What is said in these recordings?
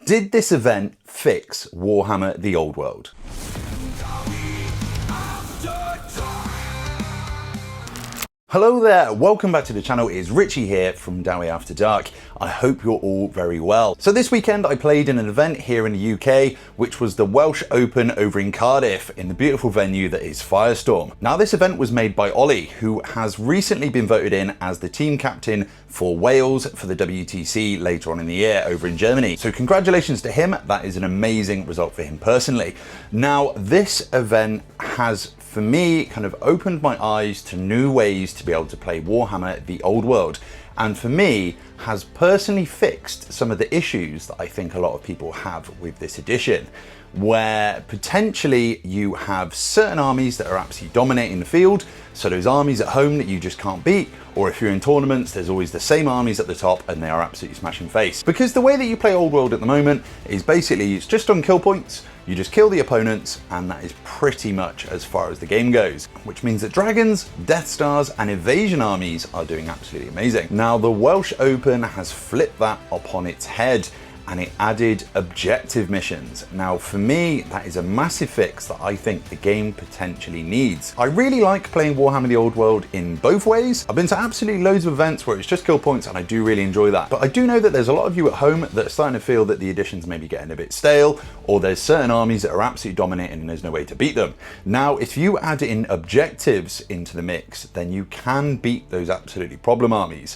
Did this event fix Warhammer The Old World? Hello there, welcome back to the channel. It is Richie here from Dowie After Dark. I hope you're all very well. So this weekend I played in an event here in the UK, which was the Welsh Open over in Cardiff in the beautiful venue that is Firestorm. Now this event was made by Ollie, who has recently been voted in as the team captain for Wales for the WTC later on in the year over in Germany. So congratulations to him, that is an amazing result for him personally. Now this event has, for me, kind of opened my eyes to new ways to be able to play Warhammer The Old World, and for me has personally fixed some of the issues that I think a lot of people have with this edition, where potentially you have certain armies that are absolutely dominating the field, so those armies at home that you just can't beat, or if you're in tournaments there's always the same armies at the top and they are absolutely smashing face. Because the way that you play Old World at the moment is basically it's just on kill points. You just kill the opponents, and that is pretty much as far as the game goes, which means that dragons, Death Stars, and invasion armies are doing absolutely amazing. Now, the Welsh Open has flipped that upon its head, and it added objective missions. Now, for me, that is a massive fix that I think the game potentially needs. I really like playing Warhammer The Old World in both ways. I've been to absolutely loads of events where it's just kill points, and I do really enjoy that. But I do know that there's a lot of you at home that are starting to feel that the editions may be getting a bit stale, or there's certain armies that are absolutely dominating and there's no way to beat them. Now, if you add in objectives into the mix, then you can beat those absolutely problem armies.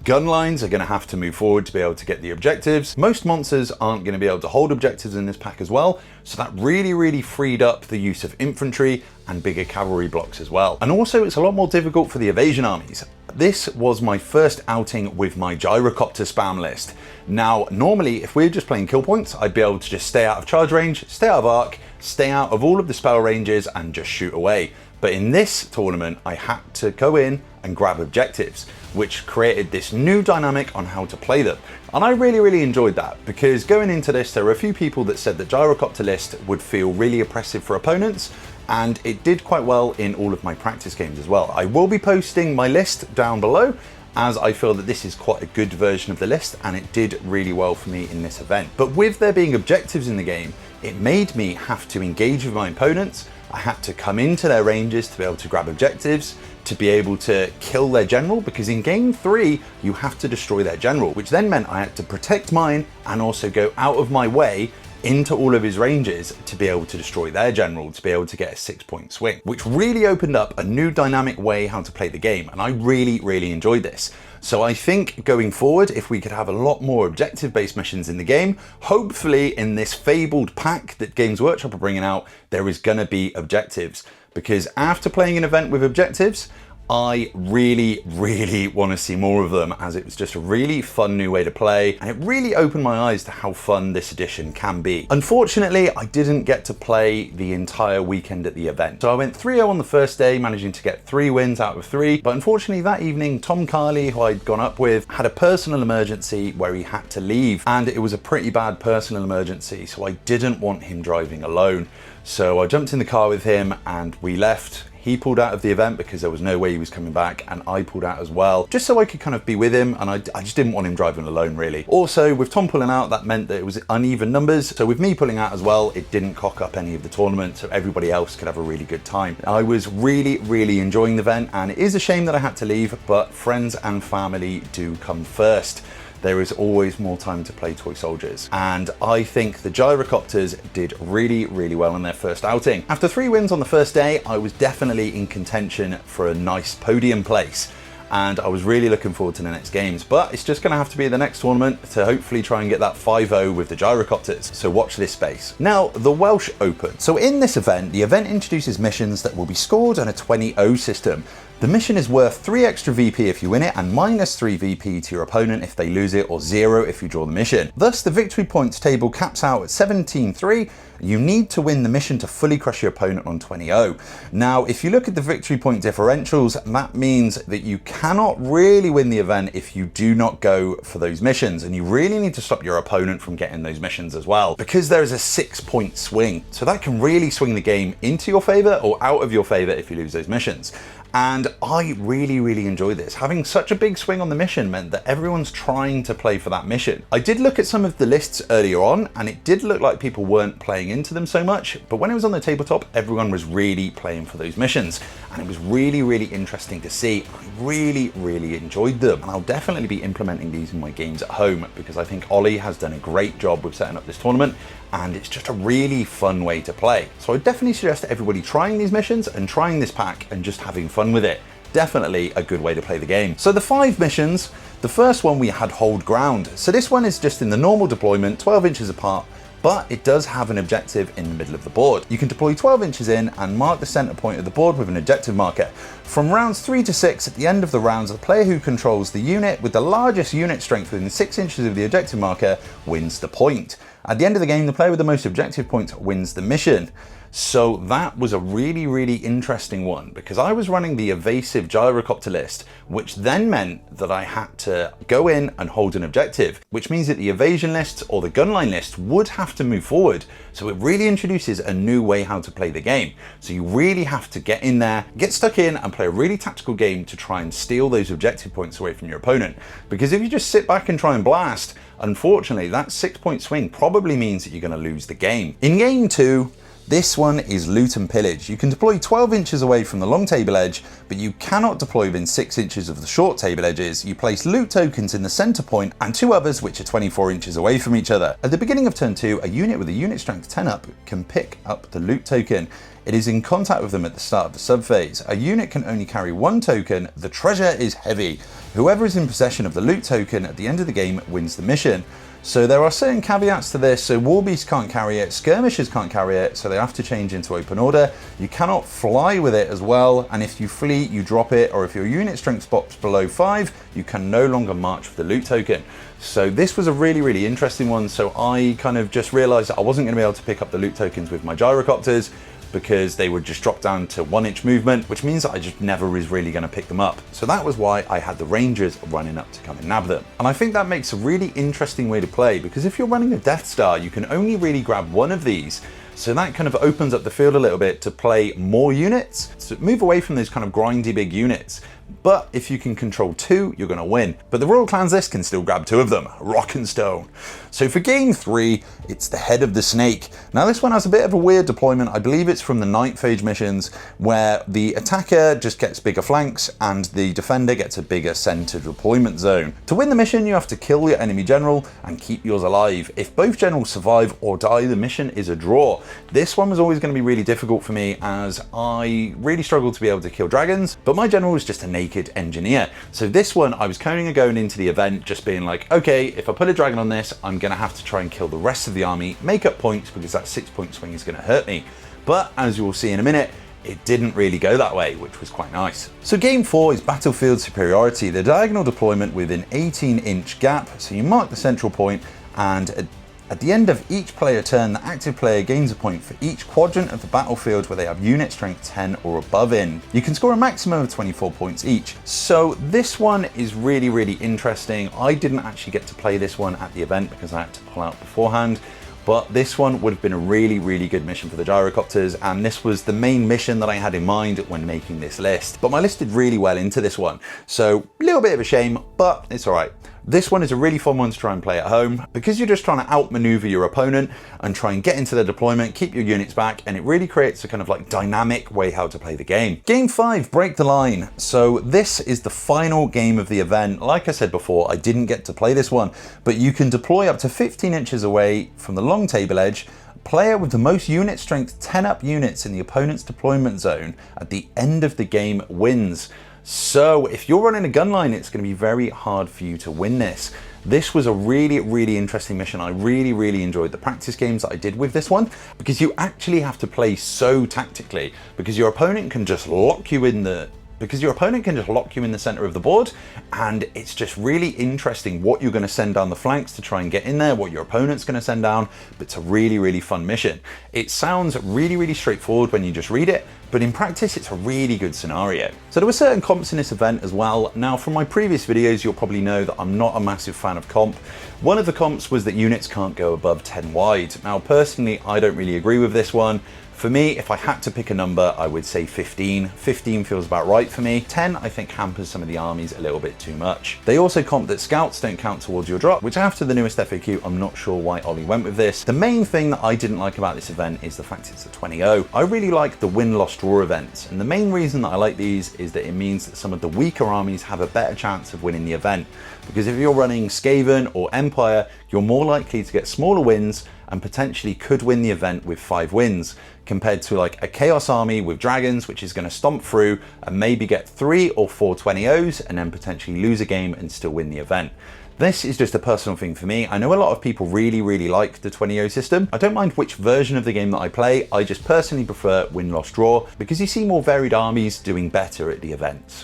Gun lines are going to have to move forward to be able to get the objectives. Most monsters aren't going to be able to hold objectives in this pack as well, so that really freed up the use of infantry and bigger cavalry blocks as well. And also it's a lot more difficult for the evasion armies. This was my first outing with my Gyrocopter spam list. Now normally if we're just playing kill points, I'd be able to just stay out of charge range, stay out of arc, stay out of all of the spell ranges and just shoot away. But in this tournament I had to go in and grab objectives, which created this new dynamic on how to play them. And I really enjoyed that, because going into this there were a few people that said the Gyrocopter list would feel really oppressive for opponents, and it did quite well in all of my practice games as well. I will be posting my list down below, as I feel that this is quite a good version of the list and it did really well for me in this event. But with there being objectives in the game, it made me have to engage with my opponents. I had to come into their ranges to be able to grab objectives, to be able to kill their general, because in game 3 you have to destroy their general, which then meant I had to protect mine and also go out of my way into all of his ranges to be able to destroy their general, to be able to get a 6-point swing, which really opened up a new dynamic way how to play the game, and I really enjoyed this. So I think going forward, if we could have a lot more objective-based missions in the game, hopefully in this fabled pack that Games Workshop are bringing out, there is going to be objectives. Because after playing an event with objectives, I really want to see more of them, as it was just a really fun new way to play, and it really opened my eyes to how fun this edition can be. Unfortunately, I didn't get to play the entire weekend at the event. So I went 3-0 on the first day, managing to get 3 wins out of 3, but unfortunately that evening Tom Carley, who I'd gone up with, had a personal emergency where he had to leave, and it was a pretty bad personal emergency, so I didn't want him driving alone. So I jumped in the car with him and we left. He pulled out of the event because there was no way he was coming back, and I pulled out as well, just so I could kind of be with him, and I just didn't want him driving alone really. Also, with Tom pulling out, that meant that it was uneven numbers, so with me pulling out as well, it didn't cock up any of the tournament, so everybody else could have a really good time. I was really enjoying the event, and it is a shame that I had to leave, but friends and family do come first. There is always more time to play toy soldiers, and I think the Gyrocopters did really well in their first outing. After 3 wins on the first day, I was definitely in contention for a nice podium place, and I was really looking forward to the next games, but it's just going to have to be the next tournament to hopefully try and get that 5-0 with the Gyrocopters, so watch this space. Now, the Welsh Open. So in this event, the event introduces missions that will be scored on a 20-0 system. The mission is worth 3 extra VP if you win it, and -3 VP to your opponent if they lose it, or 0 if you draw the mission. Thus, the victory points table caps out at 17-3. You need to win the mission to fully crush your opponent on 20-0. Now, if you look at the victory point differentials, that means that you cannot really win the event if you do not go for those missions, and you really need to stop your opponent from getting those missions as well, because there is a 6-point swing. So that can really swing the game into your favor or out of your favor if you lose those missions. And I really enjoyed this. Having such a big swing on the mission meant that everyone's trying to play for that mission. I did look at some of the lists earlier on, and it did look like people weren't playing into them so much, but when it was on the tabletop, everyone was really playing for those missions. And it was really interesting to see. I really enjoyed them. And I'll definitely be implementing these in my games at home, because I think Ollie has done a great job with setting up this tournament, and it's just a really fun way to play. So I definitely suggest everybody trying these missions and trying this pack and just having fun with it. Definitely a good way to play the game. So the 5 missions, the first one we had Hold Ground. So this one is just in the normal deployment, 12 inches apart, but it does have an objective in the middle of the board. You can deploy 12 inches in and mark the center point of the board with an objective marker. From rounds 3 to 6, at the end of the rounds, the player who controls the unit with the largest unit strength within 6 inches of the objective marker wins the point. At the end of the game, the player with the most objective points wins the mission. So that was a really interesting one, because I was running the evasive gyrocopter list, which then meant that I had to go in and hold an objective, which means that the evasion list or the gunline list would have to move forward. So it really introduces a new way how to play the game. So you really have to get in there, get stuck in and play a really tactical game to try and steal those objective points away from your opponent. Because if you just sit back and try and blast, unfortunately that 6-point swing probably means that you're going to lose the game. In game 2, this one is Loot and Pillage. You can deploy 12 inches away from the long table edge, but you cannot deploy within 6 inches of the short table edges. You place loot tokens in the center point and 2 others which are 24 inches away from each other. At the beginning of turn 2, a unit with a unit strength 10 up can pick up the loot token. It is in contact with them at the start of the subphase. A unit can only carry 1 token. The treasure is heavy. Whoever is in possession of the loot token at the end of the game wins the mission. So there are certain caveats to this. So war beasts can't carry it, skirmishers can't carry it, so they have to change into open order. You cannot fly with it as well, and if you flee, you drop it, or if your unit strength spots below 5, you can no longer march with the loot token. So this was a really interesting one. So I kind of just realized that I wasn't going to be able to pick up the loot tokens with my gyrocopters, because they would just drop down to 1-inch movement, which means that I just never was really going to pick them up. So that was why I had the Rangers running up to come and nab them. And I think that makes a really interesting way to play, because if you're running a Death Star, you can only really grab 1 of these. So that kind of opens up the field a little bit to play more units, so move away from those kind of grindy big units. But if you can control 2, you're going to win. But the Royal Clans list can still grab 2 of them, Rock and Stone. So for game 3, it's the Head of the Snake. Now this one has a bit of a weird deployment. I believe it's from the Night Phage missions, where the attacker just gets bigger flanks and the defender gets a bigger center deployment zone. To win the mission, you have to kill your enemy general and keep yours alive. If both generals survive or die, the mission is a draw. This one was always going to be really difficult for me, as I really struggled to be able to kill dragons, but my general was just a naked engineer. So this one, I was counting on going into the event just being like, okay, if I put a dragon on this, I'm going to have to try and kill the rest of the army, make up points, because that 6-point swing is going to hurt me. But as you will see in a minute, it didn't really go that way, which was quite nice. So game 4 is Battlefield Superiority, the diagonal deployment with an 18-inch gap. So you mark the central point, and at the end of each player turn, the active player gains a point for each quadrant of the battlefield where they have unit strength 10 or above in. You can score a maximum of 24 points each. So this one is really interesting. I didn't actually get to play this one at the event because I had to pull out beforehand. But this one would have been a really good mission for the gyrocopters, and this was the main mission that I had in mind when making this list. But my list did really well into this one, so a little bit of a shame, but it's all right. This one is a really fun one to try and play at home, because you're just trying to outmaneuver your opponent and try and get into their deployment, keep your units back, and it really creates a kind of like dynamic way how to play the game. Game 5, Break the Line. So this is the final game of the event. Like I said before, I didn't get to play this one, but you can deploy up to 15 inches away from the long table edge. Player with the most unit strength 10 up units in the opponent's deployment zone at the end of the game wins. So if you're running a gun line, it's going to be very hard for you to win this. This was a really interesting mission. I really enjoyed the practice games that I did with this one, because you actually have to play so tactically, because your opponent can just lock you in the center of the board, and it's just really interesting what you're going to send down the flanks to try and get in there, what your opponent's going to send down. But it's a really fun mission. It sounds really straightforward when you just read it, but in practice it's a really good scenario. So there were certain comps in this event as well. Now from my previous videos you'll probably know that I'm not a massive fan of comp. One of the comps was that units can't go above 10 wide. Now personally I don't really agree with this one. For me, if I had to pick a number, I would say 15. 15 feels about right for me. 10, I think, hampers some of the armies a little bit too much. They also comp that scouts don't count towards your drop, which after the newest FAQ, I'm not sure why Ollie went with this. The main thing that I didn't like about this event is the fact it's a 20-0. I really like the win-loss-draw events, and the main reason that I like these is that it means that some of the weaker armies have a better chance of winning the event. Because if you're running Skaven or Empire, you're more likely to get smaller wins and potentially could win the event with 5 wins, compared to like a Chaos army with dragons, which is going to stomp through and maybe get 3 or 4 20-0s and then potentially lose a game and still win the event. This is just a personal thing for me. I know a lot of people really like the 20-0 system. I don't mind which version of the game that I play. I just personally prefer win-loss-draw because you see more varied armies doing better at the events.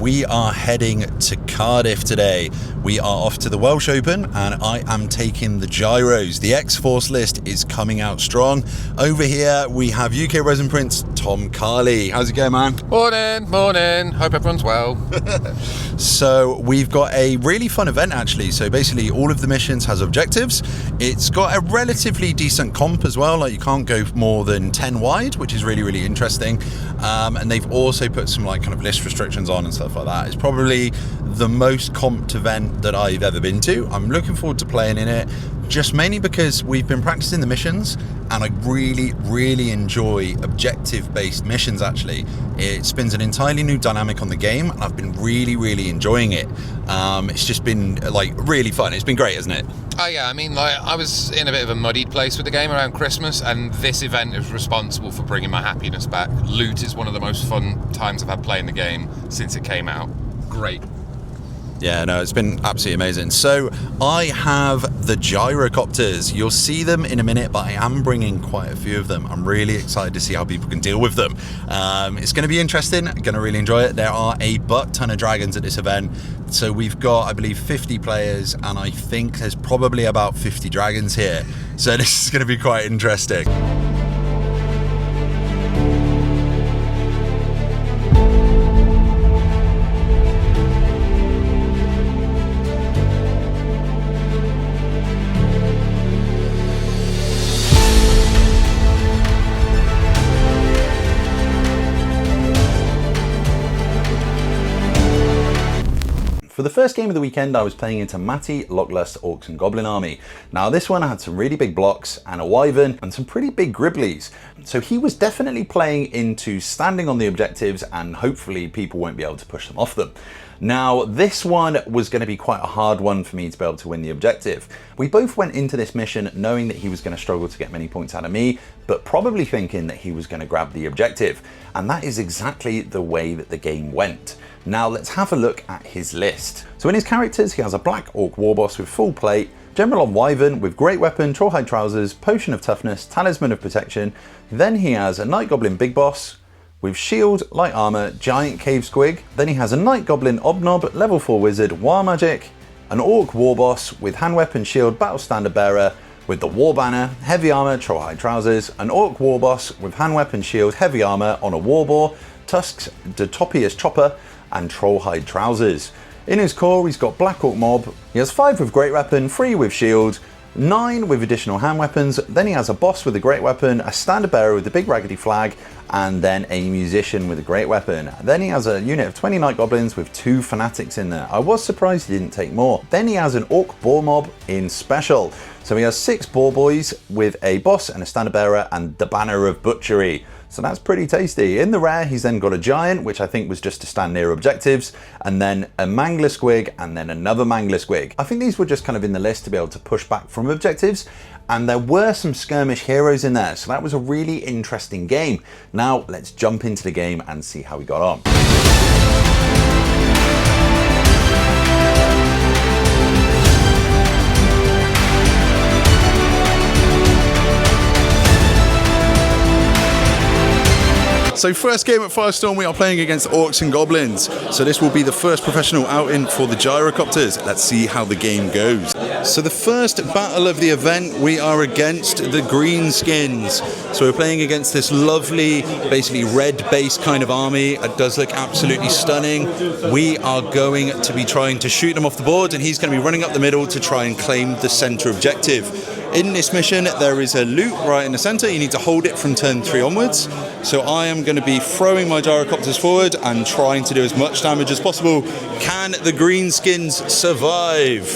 We are heading to Cardiff today. We are off to the Welsh Open and I am taking the gyros. The X-Force list is coming out strong. Over here we have UK Resin Prince Tom Carley. How's it going, man? Morning. Hope everyone's well. So we've got a really fun event actually. So basically all of the missions has objectives. It's got a relatively decent comp as well. Like you can't go more than 10 wide, which is really interesting. And they've also put some like kind of list restrictions on and stuff like that. It's probably the most comped event that I've ever been to. I'm looking forward to playing in it, just mainly because we've been practicing the missions and I really enjoy objective-based missions actually. It spins an entirely new dynamic on the game and I've been really enjoying it. It's just been like really fun. It's been great, isn't it? Oh yeah, I mean, like I was in a bit of a muddied place with the game around Christmas and this event is responsible for bringing my happiness back. Loot is one of the most fun times I've had playing the game since it came out. Great. Yeah, no, it's been absolutely amazing. So I have the Gyrocopters. You'll see them in a minute, but I am bringing quite a few of them. I'm really excited to see how people can deal with them. It's going to be interesting. I'm going to really enjoy it. There are a butt ton of dragons at this event. So we've got, I believe, 50 players, and I think there's probably about 50 dragons here. So this is going to be quite interesting. For the first game of the weekend, I was playing into Matty, Locklust, Orcs and Goblin army. Now this one had some really big blocks and a wyvern and some pretty big gribblies. So he was definitely playing into standing on the objectives and hopefully people won't be able to push them off them. Now this one was going to be quite a hard one for me to be able to win the objective. We both went into this mission knowing that he was going to struggle to get many points out of me, but probably thinking that he was going to grab the objective. And that is exactly the way that the game went. Now let's have a look at his list. So in his characters, he has a black orc warboss with full plate, general on wyvern with great weapon, trollhide trousers, potion of toughness, talisman of protection. Then he has a night goblin big boss with shield, light armor, giant cave squig. Then he has a night goblin obnob, level 4 wizard, war magic, an orc warboss with hand weapon, shield, battle standard bearer with the war banner, heavy armor, trollhide trousers, an orc warboss with hand weapon, shield, heavy armor on a warboar, tusks, Detopius chopper, and trollhide trousers. In his core, he's got black orc mob. He has 5 with great weapon, 3 with shield, 9 with additional hand weapons. Then he has a boss with a great weapon, a standard bearer with the big raggedy flag, and then a musician with a great weapon. Then he has a unit of 20 night goblins with 2 fanatics in there. I was surprised he didn't take more. Then he has an orc boar mob in special. So he has 6 boar boys with a boss and a standard bearer and the banner of butchery. So that's pretty tasty. In the rare, he's then got a giant, which I think was just to stand near objectives, and then a mangler squig, and then another mangler squig. I think these were just kind of in the list to be able to push back from objectives, and there were some skirmish heroes in there, so that was a really interesting game. Now, let's jump into the game and see how we got on. So first game at Firestorm, we are playing against Orcs and Goblins. So this will be the first professional outing for the Gyrocopters. Let's see how the game goes. So the first battle of the event, we are against the Greenskins. So we're playing against this lovely, basically red base kind of army. It does look absolutely stunning. We are going to be trying to shoot them off the board, and he's going to be running up the middle to try and claim the center objective. In this mission, there is a loot right in the center. You need to hold it from turn 3 onwards. So I am going to be throwing my Gyrocopters forward and trying to do as much damage as possible. Can the Greenskins survive?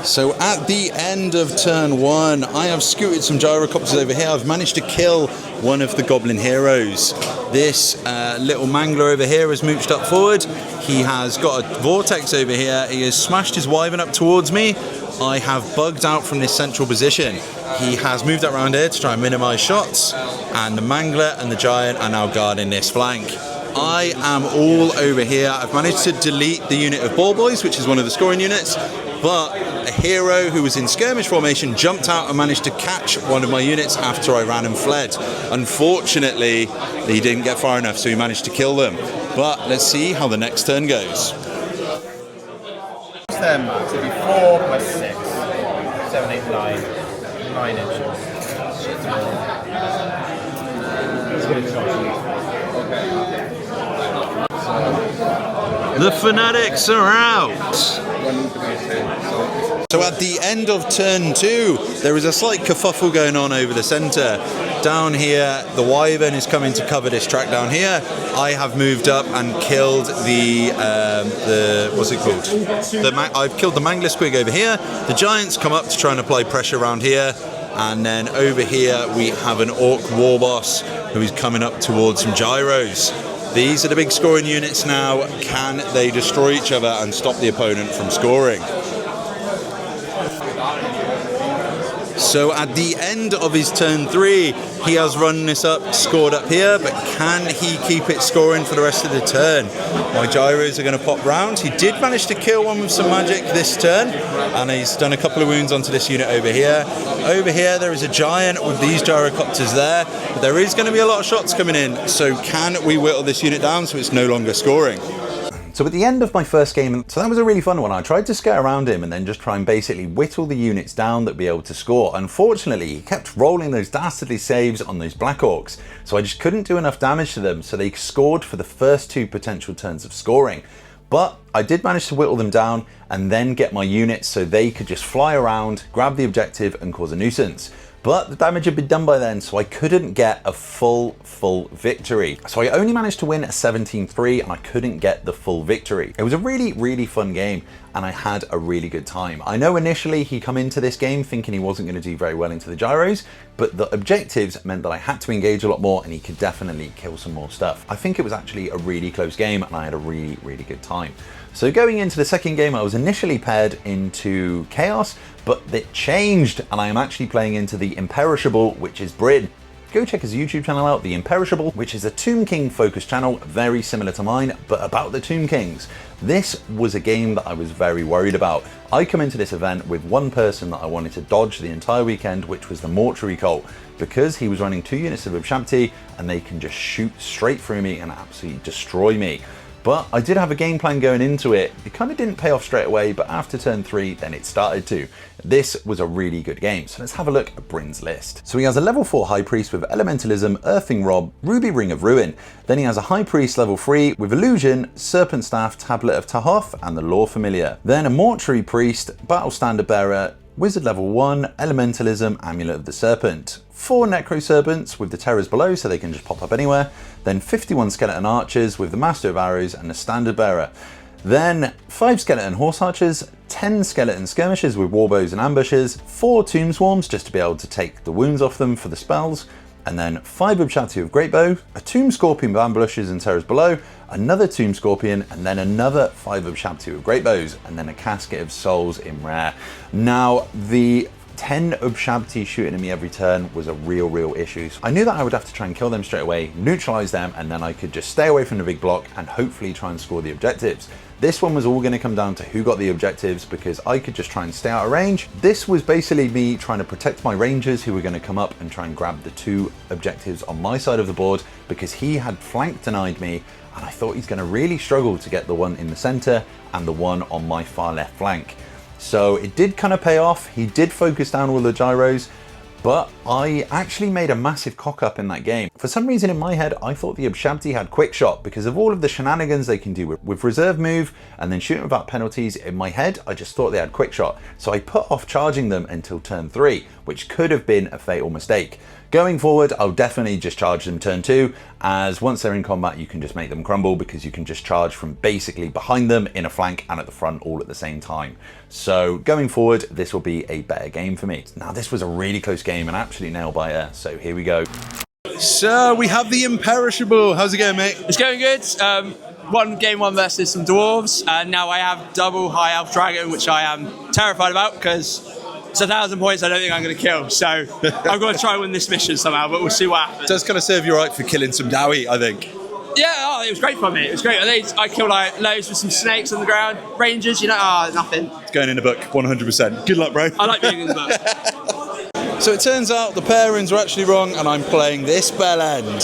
So at the end of turn 1, I have scooted some Gyrocopters over here. I've managed to kill one of the Goblin heroes. This little mangler over here has mooched up forward. He has got a vortex over here. He has smashed his wyvern up towards me. I have bugged out from this central position. He has moved up around here to try and minimize shots, and the mangler and the giant are now guarding this flank. I am all over here. I've managed to delete the unit of ball boys, which is one of the scoring units, but a hero who was in skirmish formation jumped out and managed to catch one of my units after I ran and fled. Unfortunately, he didn't get far enough, so he managed to kill them. But let's see how the next turn goes. Them to be 4 plus 6, 7, 8, 9 inches. The fanatics are out. So at the end of turn 2, there is a slight kerfuffle going on over the centre. Down here, the wyvern is coming to cover this track down here. I have moved up and killed the what's it called? I've killed the mangler squig over here. The giants come up to try and apply pressure around here. And then over here, we have an orc war boss who is coming up towards some gyros. These are the big scoring units now. Can they destroy each other and stop the opponent from scoring? So at the end of his turn 3, he has run this up, scored up here, but can he keep it scoring for the rest of the turn? My gyros are going to pop round. He did manage to kill one with some magic this turn, and he's done a couple of wounds onto this unit over here. Over here, there is a giant with these Gyrocopters there, but there is going to be a lot of shots coming in, so can we whittle this unit down so it's no longer scoring? So at the end of my first game, so that was a really fun one. I tried to skirt around him and then just try and basically whittle the units down that be able to score. Unfortunately, he kept rolling those dastardly saves on those Black Orcs, so I just couldn't do enough damage to them, so they scored for the first 2 potential turns of scoring. But I did manage to whittle them down and then get my units so they could just fly around, grab the objective and cause a nuisance. But the damage had been done by then, so I couldn't get a full victory. So I only managed to win a 17-3 and I couldn't get the full victory. It was a really fun game and I had a really good time. I know initially he come into this game thinking he wasn't going to do very well into the gyros, but the objectives meant that I had to engage a lot more and he could definitely kill some more stuff. I think it was actually a really close game and I had a really good time. So going into the second game, I was initially paired into Chaos, but it changed and I am actually playing into the Imperishable, which is Bryn. Go check his YouTube channel out, The Imperishable, which is a Tomb King focused channel, very similar to mine, but about the Tomb Kings. This was a game that I was very worried about. I come into this event with one person that I wanted to dodge the entire weekend, which was the Mortuary Cult, because he was running 2 units of Abshamti and they can just shoot straight through me and absolutely destroy me. But I did have a game plan going into it. It kind of didn't pay off straight away, but after turn 3, then it started to. This was a really good game, so let's have a look at Bryn's list. So he has a level 4 High Priest with Elementalism, Earthing Rob, Ruby Ring of Ruin. Then he has a High Priest level 3 with Illusion, Serpent Staff, Tablet of Tahoth, and the Lore Familiar. Then a Mortuary Priest, Battle Standard Bearer, Wizard level 1, Elementalism, Amulet of the Serpent. 4 Necro Serpents with the Terrors below so they can just pop up anywhere. Then 51 Skeleton Archers with the Master of Arrows and the Standard Bearer. Then 5 Skeleton Horse Archers, 10 Skeleton Skirmishers with Warbows and Ambushes, 4 Tomb Swarms just to be able to take the wounds off them for the spells, and then 5 Abshati of Greatbow, a Tomb Scorpion with Ambushes and Terrors below, another Tomb Scorpion, and then another 5 Abshati of Greatbows, and then a Casket of Souls in rare. Now, the 10 Ushabti shooting at me every turn was a real issue. I knew that I would have to try and kill them straight away, neutralize them, and then I could just stay away from the big block and hopefully try and score the objectives. This one was all going to come down to who got the objectives, because I could just try and stay out of range. This was basically me trying to protect my rangers who were going to come up and try and grab the 2 objectives on my side of the board, because he had flank denied me, and I thought he's going to really struggle to get the one in the center and the one on my far left flank. So it did kind of pay off. He did focus down all the gyros, but I actually made a massive cock up in that game. For some reason in my head, I thought the Ushabti had quick shot because of all of the shenanigans they can do with reserve move and then shooting without penalties. In my head, I just thought they had quick shot. So I put off charging them until turn 3, which could have been a fatal mistake. Going forward, I'll definitely just charge them turn 2, as once they're in combat, you can just make them crumble because you can just charge from basically behind them, in a flank and at the front all at the same time. So going forward, this will be a better game for me. Now, this was a really close game, an absolute nail biter. So here we go. So we have the imperishable. How's it going, mate? It's going good. Game one versus some dwarves, and now I have double high elf dragon, which I am terrified about because it's 1,000 points I don't think I'm going to kill. So I'm going to try and win this mission somehow, but we'll see what happens. It does kind of serve you right for killing some Dowie, I think. Yeah, it was great for me. It was great. I killed like loads with some snakes on the ground. Rangers, nothing. It's going in the book, 100%. Good luck, bro. I like being in the book. So it turns out the pairings were actually wrong, and I'm playing this bell end.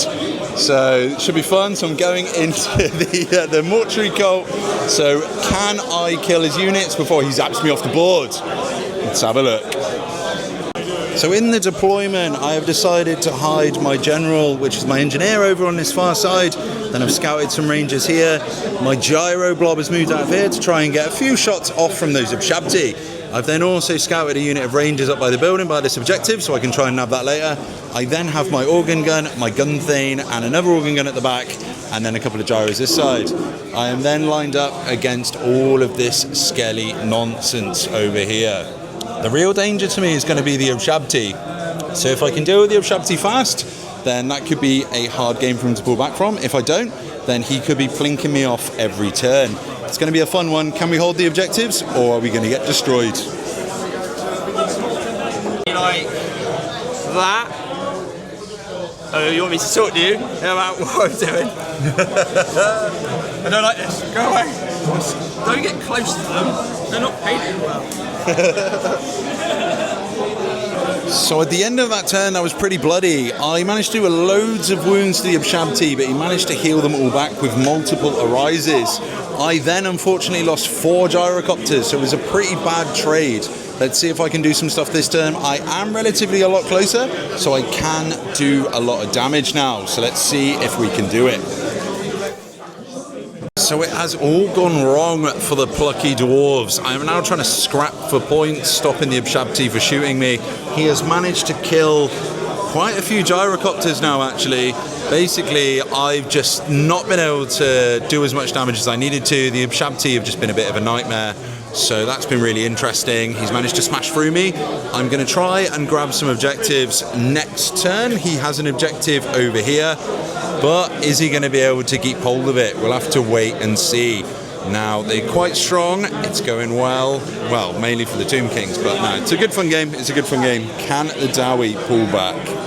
So it should be fun. So I'm going into the mortuary cult. So can I kill his units before he zaps me off the board? Let's have a look. So in the deployment, I have decided to hide my general, which is my engineer, over on this far side. Then I've scouted some rangers here. My gyro blob has moved out of here to try and get a few shots off from those Ushabti. I've then also scouted a unit of rangers up by the building by this objective, so I can try and nab that later. I then have my organ gun, my gun Thane, and another organ gun at the back, and then a couple of gyros this side. I am then lined up against all of this skelly nonsense over here. The real danger to me is going to be the Ushabti. So if I can deal with the Ushabti fast, then that could be a hard game for him to pull back from. If I don't, then he could be plinking me off every turn. It's going to be a fun one. Can we hold the objectives, or are we going to get destroyed? Like that. Oh, you want me to talk to you about what I'm doing? I don't like this. Go away. Don't get close to them. They're not painted well. So at the end of that turn, that was pretty bloody. I managed to do loads of wounds to the Ushabti, but he managed to heal them all back with multiple arises. I then unfortunately lost 4 gyrocopters, so it was a pretty bad trade. Let's see if I can do some stuff this turn. I am relatively a lot closer, so I can do a lot of damage now. So let's see if we can do it. So it has all gone wrong for the plucky dwarves. I am now trying to scrap for points, stopping the Ushabti for shooting me. He has managed to kill quite a few gyrocopters now, actually. Basically, I've just not been able to do as much damage as I needed to. The Ushabti have just been a bit of a nightmare. So that's been really interesting. He's managed to smash through me. I'm going to try and grab some objectives next turn. He has an objective over here, but is he going to be able to keep hold of it? We'll have to wait and see. Now, they're quite strong. It's going well, mainly for the Tomb Kings, but no, it's a good fun game. It's a good fun game. Can the Dowie pull back?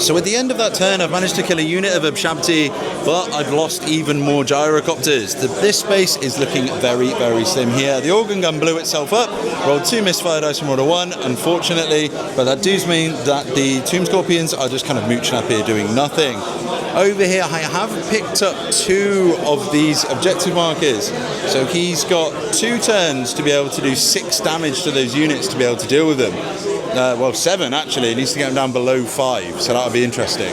So at the end of that turn, I've managed to kill a unit of Ushabti, but I've lost even more gyrocopters. This space is looking very, very slim here. The organ gun blew itself up, rolled 2 misfire dice and rolled a 1, unfortunately, but that does mean that the Tomb Scorpions are just kind of mooching up here doing nothing. Over here, I have picked up 2 of these objective markers. So he's got 2 turns to be able to do 6 damage to those units to be able to deal with them. 7 actually. He needs to get them down below 5, so that would be interesting.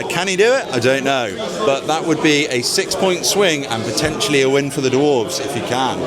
Can he do it? I don't know. But that would be a 6-point swing and potentially a win for the dwarves if he can.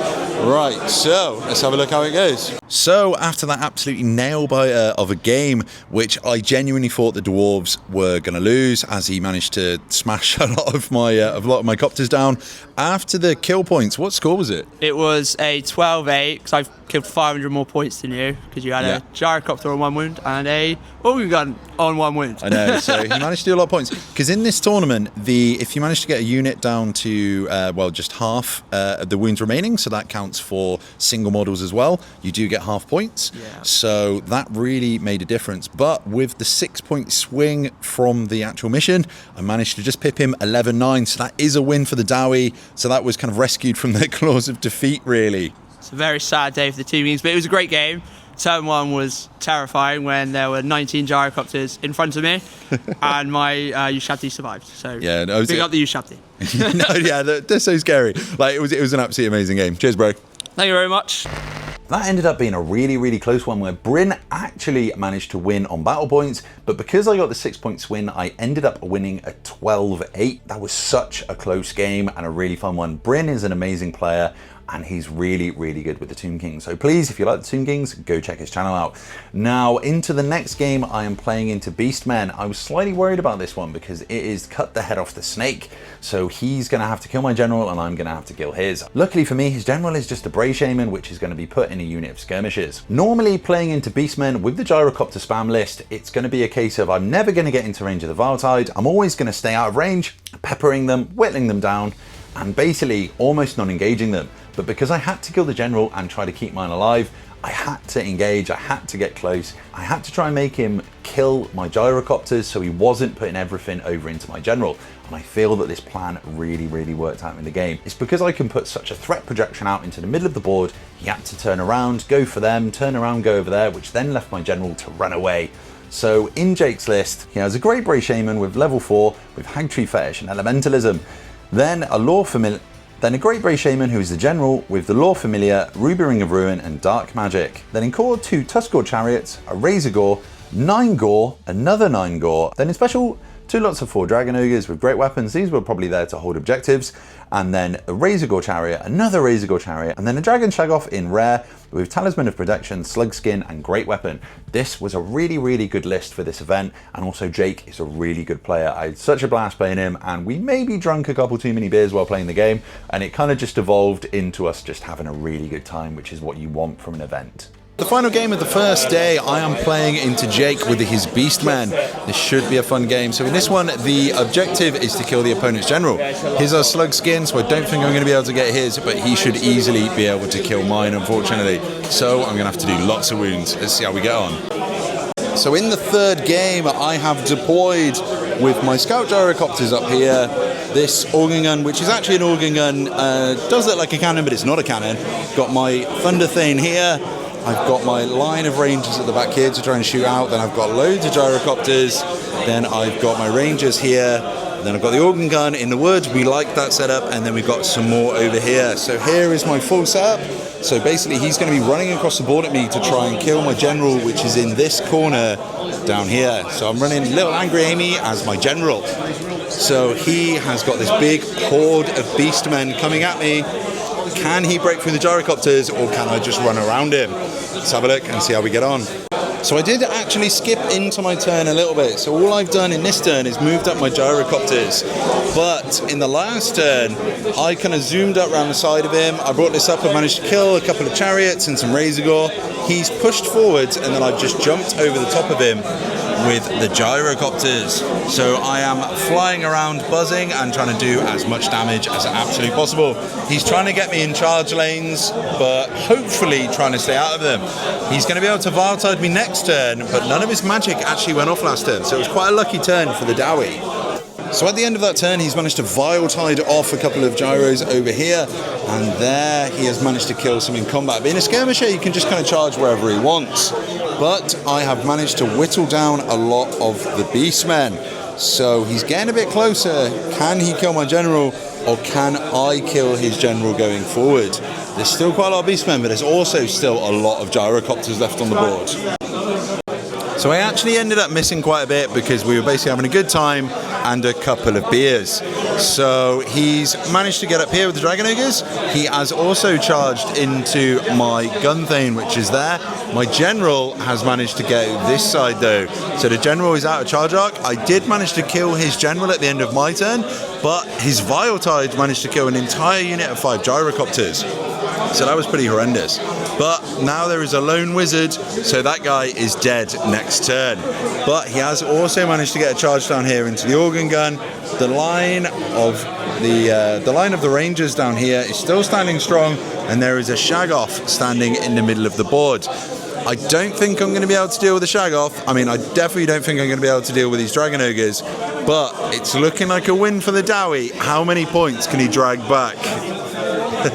Right, so let's have a look how it goes. So after that absolutely nail-biter of a game, which I genuinely thought the dwarves were going to lose, as he managed to smash a lot of my copters down. After the kill points, what score was it? It was a 12-8 because I've killed 500 more points than you because you had a gyrocopter on 1 wound and a organ gun on 1 wound. I know, so he managed to do a lot of points. Because in this tournament, if you manage to get a unit down to, just half the wounds remaining, so that counts for single models as well, you do get half points. Yeah. So that really made a difference. But with the 6-point swing from the actual mission, I managed to just pip him 11-9, so that is a win for the Dowie. So that was kind of rescued from their claws of defeat, really. It's a very sad day for the two games, but it was a great game. Turn 1 was terrifying when there were 19 gyrocopters in front of me and my Ushabti survived. So big up the Ushabti. No, yeah, they're so scary. Like it was an absolutely amazing game. Cheers, bro. Thank you very much. That ended up being a really, really close one where Bryn actually managed to win on battle points, but because I got the 6-point win, I ended up winning a 12-8. That was such a close game and a really fun one. Bryn is an amazing player and he's really, really good with the Tomb Kings. So please, if you like the Tomb Kings, go check his channel out. Now, into the next game, I am playing into Beastmen. I was slightly worried about this one because it is cut the head off the snake. So he's gonna have to kill my general and I'm gonna have to kill his. Luckily for me, his general is just a Bray Shaman, which is gonna be put in a unit of skirmishers. Normally playing into Beastmen with the Gyrocopter spam list, it's gonna be a case of I'm never gonna get into range of the Viletide. I'm always gonna stay out of range, peppering them, whittling them down, and basically almost non-engaging them. But because I had to kill the general and try to keep mine alive, I had to engage, I had to get close, I had to try and make him kill my gyrocopters so he wasn't putting everything over into my general. And I feel that this plan really, really worked out in the game. It's because I can put such a threat projection out into the middle of the board, he had to turn around, go for them, turn around, go over there, which then left my general to run away. So in Jake's list, he has a Great Bray Shaman with level 4 with Hagtree Fetish and Elementalism. Then a Great Bray Shaman who is the general with the Lore Familiar, Ruby Ring of Ruin and Dark Magic. Then in core 2 Tuskgore Chariots, a Razor Gore, 9 Gore, another 9 Gore. Then in special 2 lots of 4 Dragon Ogres with great weapons. These were probably there to hold objectives. And then a Razor Gore Chariot, another Razor Gore Chariot, and then a Dragon Shagoff in rare with Talisman of Protection, Slug Skin and great weapon. This was a really, really good list for this event, and also Jake is a really good player. I had such a blast playing him, and we maybe drunk a couple too many beers while playing the game, and it kind of just evolved into us just having a really good time, which is what you want from an event. The final game of the first day, I am playing into Jake with his Beastmen. This should be a fun game. So in this one, the objective is to kill the opponent's general. His are Slug Skin, so I don't think I'm going to be able to get his, but he should easily be able to kill mine, unfortunately. So I'm going to have to do lots of wounds. Let's see how we get on. So in the third game, I have deployed with my Scout Gyrocopters up here, this organ gun, which is actually an organ gun, does look like a cannon, but it's not a cannon. Got my Thunder Thane here. I've got my line of rangers at the back here to try and shoot out. Then I've got loads of gyrocopters. Then I've got my rangers here. Then I've got the organ gun in the woods. We like that setup. And then we've got some more over here. So here is my full setup. So basically he's going to be running across the board at me to try and kill my general, which is in this corner down here. So I'm running Little Angry Amy as my general. So he has got this big horde of beastmen coming at me. Can he break through the gyrocopters or can I just run around him? Let's have a look and see how we get on. So I did actually skip into my turn a little bit. So all I've done in this turn is moved up my gyrocopters. But in the last turn, I kind of zoomed up around the side of him. I brought this up and managed to kill a couple of chariots and some Razor Gore. He's pushed forwards and then I've just jumped over the top of him with the gyrocopters. So I am flying around, buzzing and trying to do as much damage as absolutely possible. He's trying to get me in charge lanes, but hopefully trying to stay out of them. He's going to be able to Viletide me next turn, but none of his magic actually went off last turn, so it was quite a lucky turn for the Dowie. So at the end of that turn, he's managed to Viletide off a couple of gyros over here, and there he has managed to kill some in combat. But in a skirmisher, you can just kind of charge wherever he wants. But I have managed to whittle down a lot of the Beastmen. So he's getting a bit closer. Can he kill my general, or can I kill his general going forward? There's still quite a lot of Beastmen, but there's also still a lot of gyrocopters left on the board. So I actually ended up missing quite a bit because we were basically having a good time and a couple of beers. So he's managed to get up here with the Dragon Ogres. He has also charged into my Gun Thane, which is there. My general has managed to go this side though. So the general is out of charge arc. I did manage to kill his general at the end of my turn, but his Viletide managed to kill an entire unit of 5 gyrocopters. So that was pretty horrendous. But now there is a lone wizard, so that guy is dead next turn. But he has also managed to get a charge down here into the organ gun. The line of the Rangers down here is still standing strong, and there is a Shag-Off standing in the middle of the board. I don't think I'm going to be able to deal with the Shag-Off. I mean, I definitely don't think I'm going to be able to deal with these Dragon Ogres, but it's looking like a win for the Dowie. How many points can he drag back?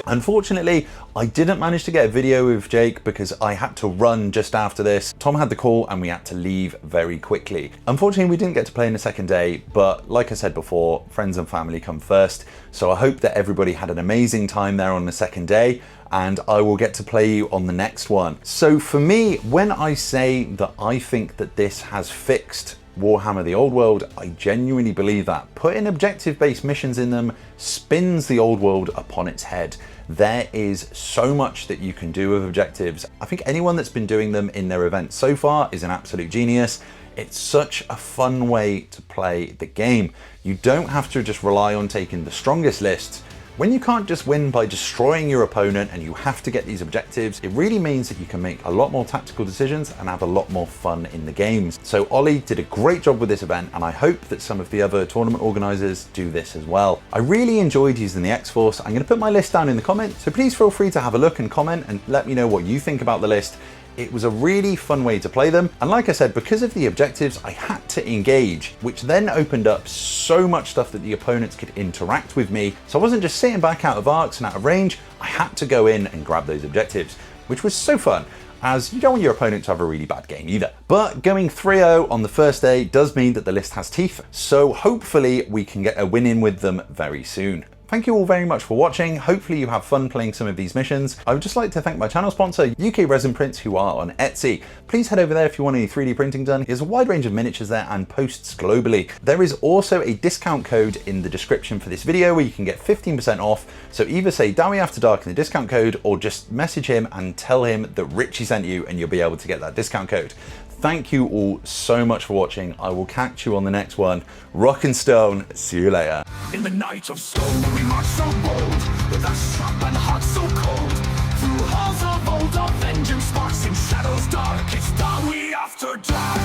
Unfortunately, I didn't manage to get a video with Jake because I had to run just after this. Tom had the call and we had to leave very quickly. Unfortunately, we didn't get to play in the second day, but like I said before, friends and family come first. So I hope that everybody had an amazing time there on the second day, and I will get to play you on the next one. So for me, when I say that I think that this has fixed Warhammer The Old World, I genuinely believe that. Putting objective-based missions in them spins the Old World upon its head. There is so much that you can do with objectives. I think anyone that's been doing them in their events so far is an absolute genius. It's such a fun way to play the game. You don't have to just rely on taking the strongest lists. When you can't just win by destroying your opponent and you have to get these objectives, it really means that you can make a lot more tactical decisions and have a lot more fun in the games. So Ollie did a great job with this event, and I hope that some of the other tournament organisers do this as well. I really enjoyed using the X-Force. I'm going to put my list down in the comments, so please feel free to have a look and comment and let me know what you think about the list. It was a really fun way to play them, and like I said, because of the objectives, I had to engage, which then opened up so much stuff that the opponents could interact with me. So I wasn't just sitting back out of arcs and out of range, I had to go in and grab those objectives, which was so fun, as you don't want your opponent to have a really bad game either. But going 3-0 on the first day does mean that the list has teeth, so hopefully we can get a win in with them very soon. Thank you all very much for watching. Hopefully you have fun playing some of these missions. I would just like to thank my channel sponsor, UK Resin Prints, who are on Etsy. Please head over there if you want any 3D printing done. There's a wide range of miniatures there and posts globally. There is also a discount code in the description for this video where you can get 15% off. So either say Dowie After Dark in the discount code, or just message him and tell him that Richie sent you and you'll be able to get that discount code. Thank you all so much for watching. I will catch you on the next one. Rock and stone. See you later. In the night of stone we march so bold, with our sharp and heart so cold. Through halls of old, our vengeance sparks in shadows dark. It's Dowie After Dark.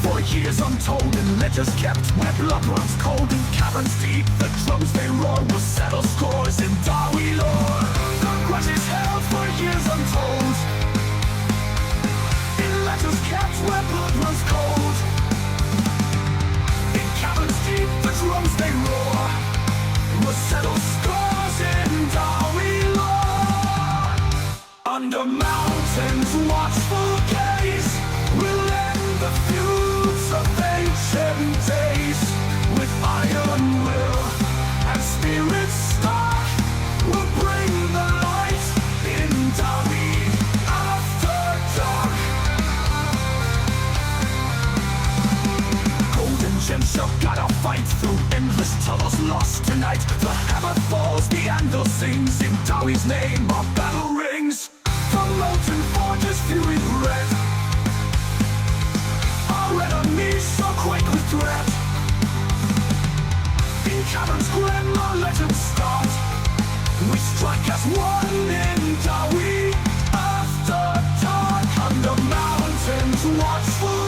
For years untold and ledgers kept, where blood runs cold in caverns deep. The drums they roar will settle scores in Dowie lore. The grudge is held for years untold, in letters kept where blood runs cold. In caverns deep the drums they roar will settle scores in Dowie lore. Under mountains watchful gaze will end the feuds of ancient days. With iron will and spirit stark, will bring the light in Dowie After Dark. Golden gems shall guide our fight through endless tunnels lost tonight. The hammer falls, the anvil sings, in Dowie's name our battle rings. The molten forges fury red, our enemies shall quake with dread. In caverns grim our legends start, we strike as one in Dowie After Dark. Under mountains watchful